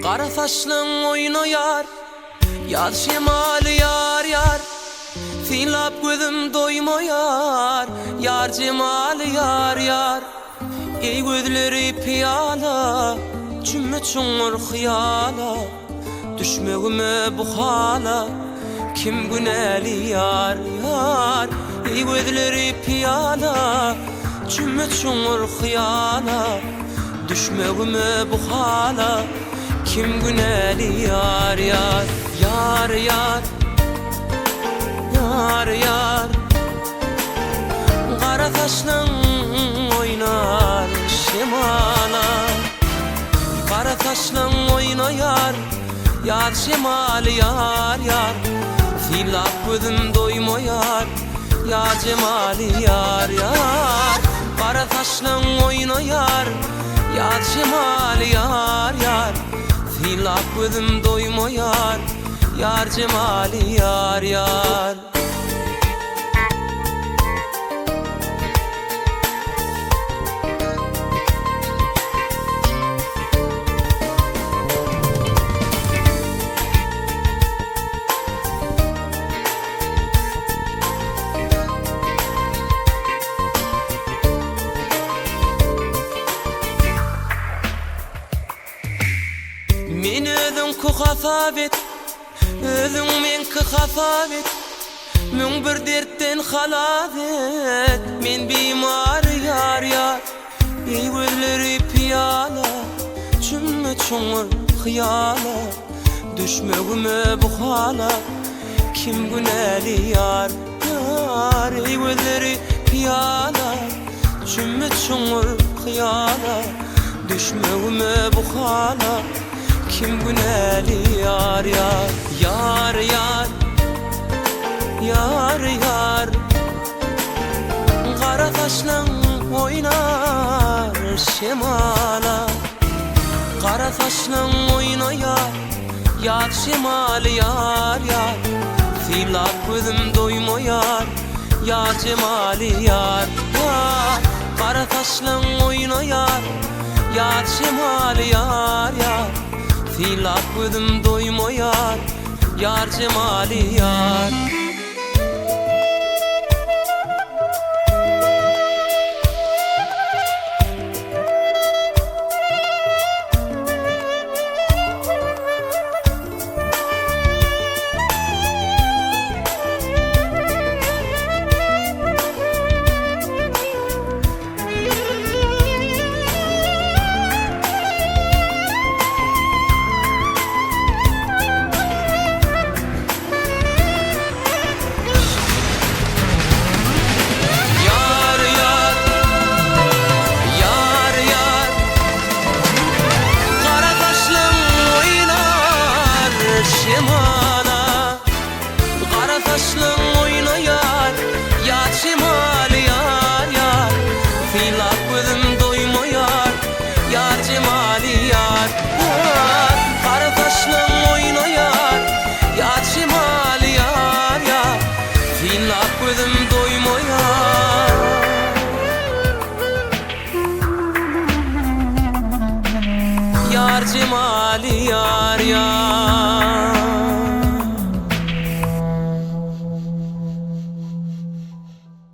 Kara saçlın oynoyar, yaz şemali yar yar. Filap gözüm doymoyar, yar cemali yar yar. Ey gözleri piyala, cümme çoğur hıyala. Düşmegime bu hala, kim güneli yar yar. Ey gözleri piyala, cümme çoğur hıyala. Düşmegime bu hala, kim güneli yar yar. Yar yar, yar yar. Kara taşlan oynar şemala. Kara taşlan oynoyar, yar şemali yar yar. Filap gözüm doymoyar, yar cemali yar yar. Kara taşlan oynoyar, yar cemali yar yar. Filap gözüm doymoyar, yar cemali yar yar. Men özüm ku hafabet, özüm men ku hafabet. Men bir dertten halas et, men bimar yar yar. Ey gözleri piyala, cümme çoğur hıyala. Düşmegime bu hala, kim güneli yar yar. Ey gözleri piyala, cümme çoğur hıyala. Düşmegime bu hala, kim güneli yar yar. Yar yar, yar yar. Kara taşlan oynar şemala. Kara taşlan oynoyar, yar şemali yar yar. Filap gözüm doymoyar, yar cemali yar yar. Kara taşlan oynoyar, yar şemali yar yar. Filap gözüm doymoyar, yar cemali yar.